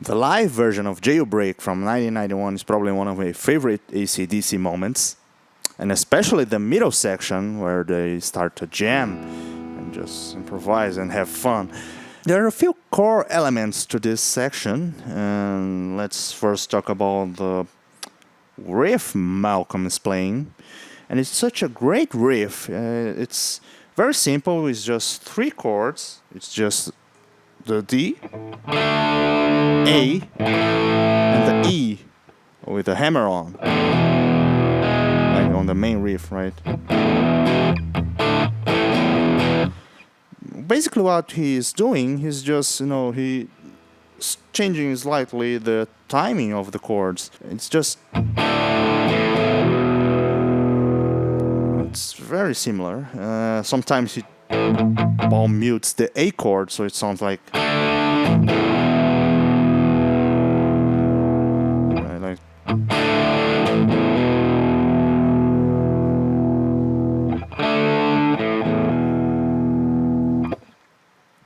The live version of Jailbreak from 1991 is probably one of my favorite AC/DC moments, and especially the middle section where they start to jam and just improvise and have fun. There are a few core elements to this section, and let's first talk about the riff Malcolm is playing. And it's such a great riff. It's very simple. It's just 3 chords. It's just the D, A, and the E with a hammer on, like on the main riff, right? Basically what he's doing, he's just, he's changing slightly the timing of the chords. It's just, it's very similar. Sometimes he palm mutes the A chord, so it sounds like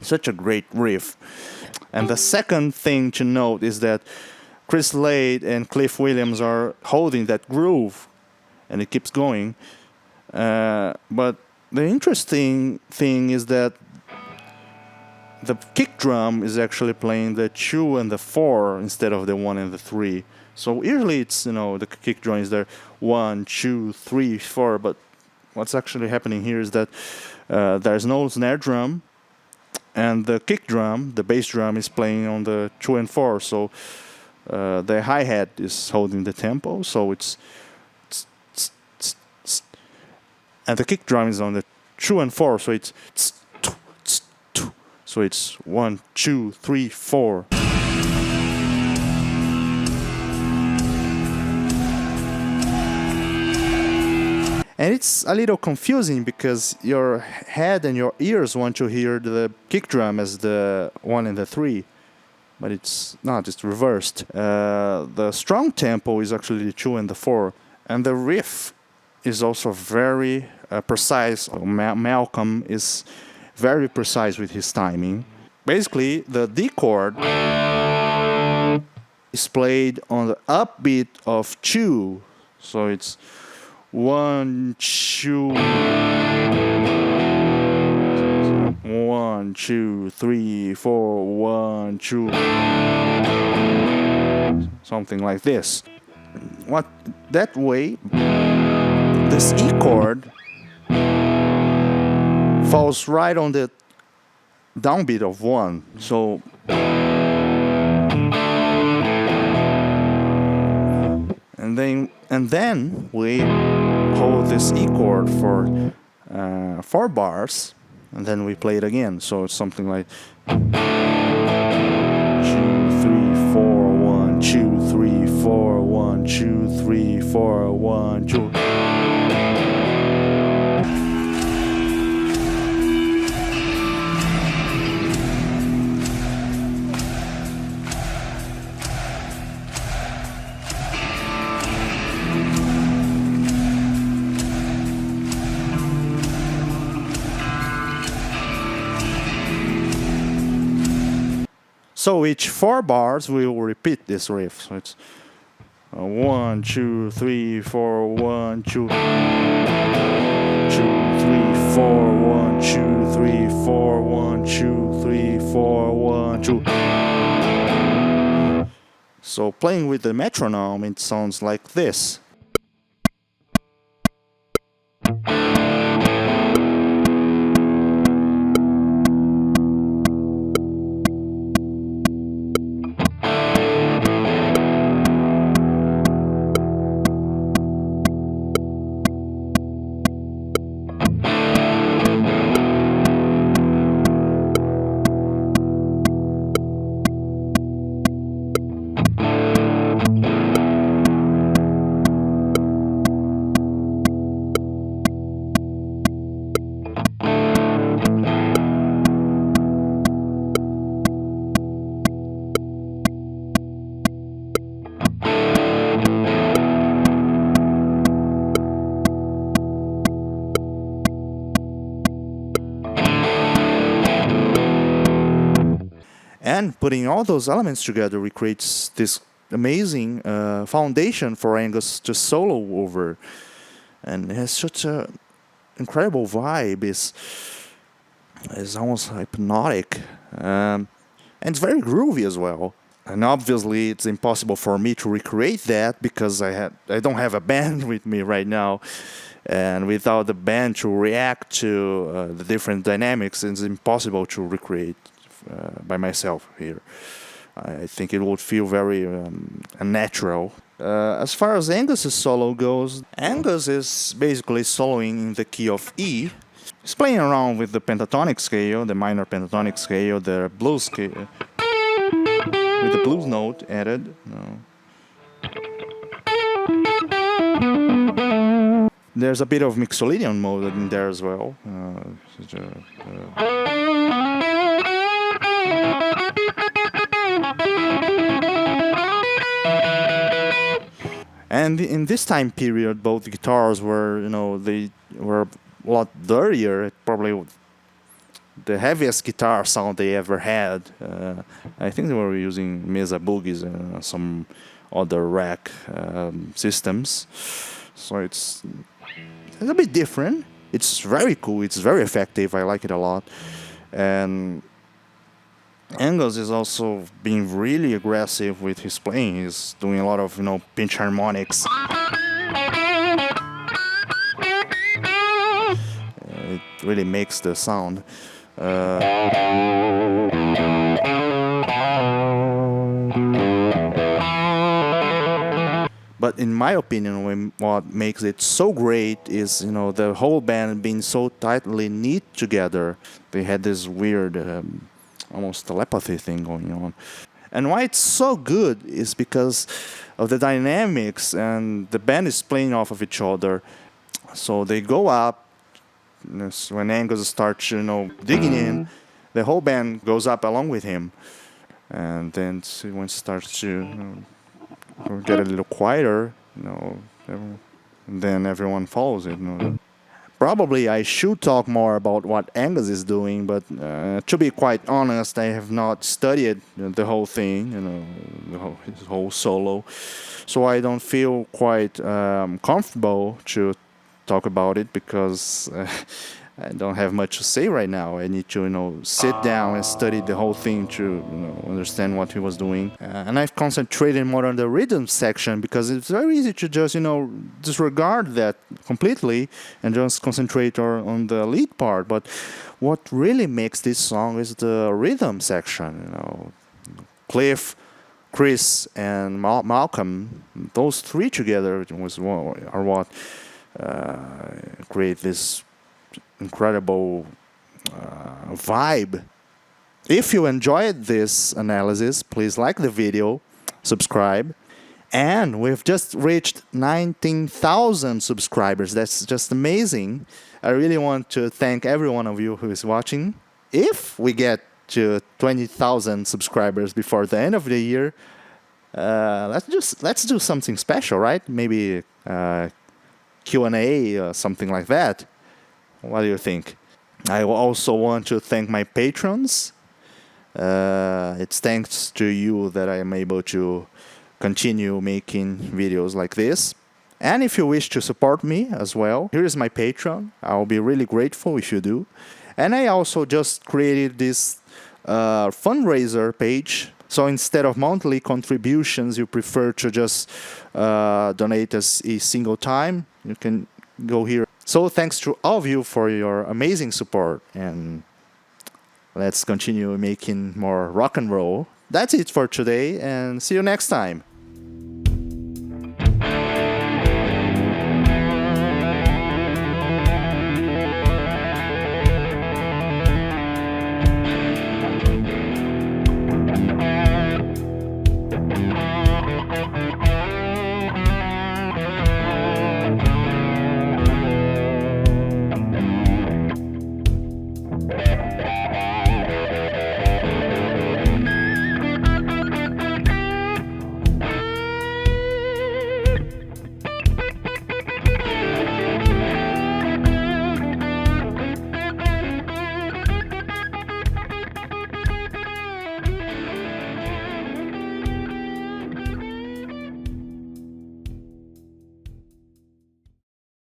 such a great riff. And the second thing to note is that Chris Slade and Cliff Williams are holding that groove, and it keeps going. But the interesting thing is that the kick drum is actually playing the 2 and the 4 instead of the 1 and the 3. So usually it's, the kick drum is there 1, 2, 3, 4. But what's actually happening here is that there's no snare drum, and the kick drum, the bass drum, is playing on the 2 and 4. So the hi-hat is holding the tempo. So it's and the kick drum is on the 2 and 4, so it's 1, 2, 3, 4. And it's a little confusing because your head and your ears want to hear the kick drum as the 1 and the 3, but it's not, it's reversed. The strong tempo is actually the 2 and the 4, and the riff is also very precise. Malcolm is very precise with his timing. Basically, the D chord is played on the upbeat of 2, so it's 1, 2, 1, 2, 3, 4, 1, 2, something like this. That way, this E chord falls right on the downbeat of 1. So and then we hold this E chord for 4 bars, and then we play it again. So it's something like 2, 3, 4, 1, 2, 3, 4, 1, 2, 3, 4, 1, 2. So each 4 bars we will repeat this riff. So it's 1, 2, 3, 4, 1, 2, 2, 3, 4, 1, 2, 3, 4, 1, 2, 3, 4, 1, 2. So playing with the metronome, it sounds like this. And putting all those elements together, it creates this amazing foundation for Angus to solo over. And it has such a incredible vibe. It's almost hypnotic. And it's very groovy as well. And obviously, it's impossible for me to recreate that because I don't have a band with me right now. And without the band to react to the different dynamics, it's impossible to recreate by myself here. I think it would feel very unnatural. As far as Angus's solo goes, Angus is basically soloing in the key of E. He's playing around with the pentatonic scale, the minor pentatonic scale, the blues scale, with the blues note added. There's a bit of Mixolydian mode in there as well. And in this time period, both guitars were, they were a lot dirtier. Probably the heaviest guitar sound they ever had. I think they were using Mesa Boogies and some other rack systems. So it's a bit different. It's very cool. It's very effective. I like it a lot. And Angus is also being really aggressive with his playing. He's doing a lot of, pinch harmonics. It really makes the sound. But in my opinion, what makes it so great is, the whole band being so tightly knit together. They had this weird, almost telepathy thing going on. And why it's so good is because of the dynamics, and the band is playing off of each other. So they go up. When Angus starts, digging in, the whole band goes up along with him. And then when it starts to get a little quieter, then everyone follows it. Probably I should talk more about what Angus is doing, but to be quite honest, I have not studied the whole thing, his whole solo, so I don't feel quite comfortable to talk about it because I don't have much to say right now. I need to, sit down and study the whole thing to, understand what he was doing. And I've concentrated more on the rhythm section because it's very easy to just, disregard that completely and just concentrate on the lead part. But what really makes this song is the rhythm section. Cliff, Chris, and Malcolm, those three together are what create this incredible vibe. If you enjoyed this analysis, please like the video, subscribe, and we've just reached 19,000 subscribers. That's just amazing. I really want to thank every one of you who is watching. If we get to 20,000 subscribers before the end of the year, let's do something special, right? Maybe Q&A or something like that. What do you think? I also want to thank my patrons. It's thanks to you that I am able to continue making videos like this. And if you wish to support me as well, here is my Patreon. I'll be really grateful if you do. And I also just created this fundraiser page. So instead of monthly contributions, you prefer to just donate us a single time, you can go here. So thanks to all of you for your amazing support, and let's continue making more rock and roll. That's it for today, and see you next time.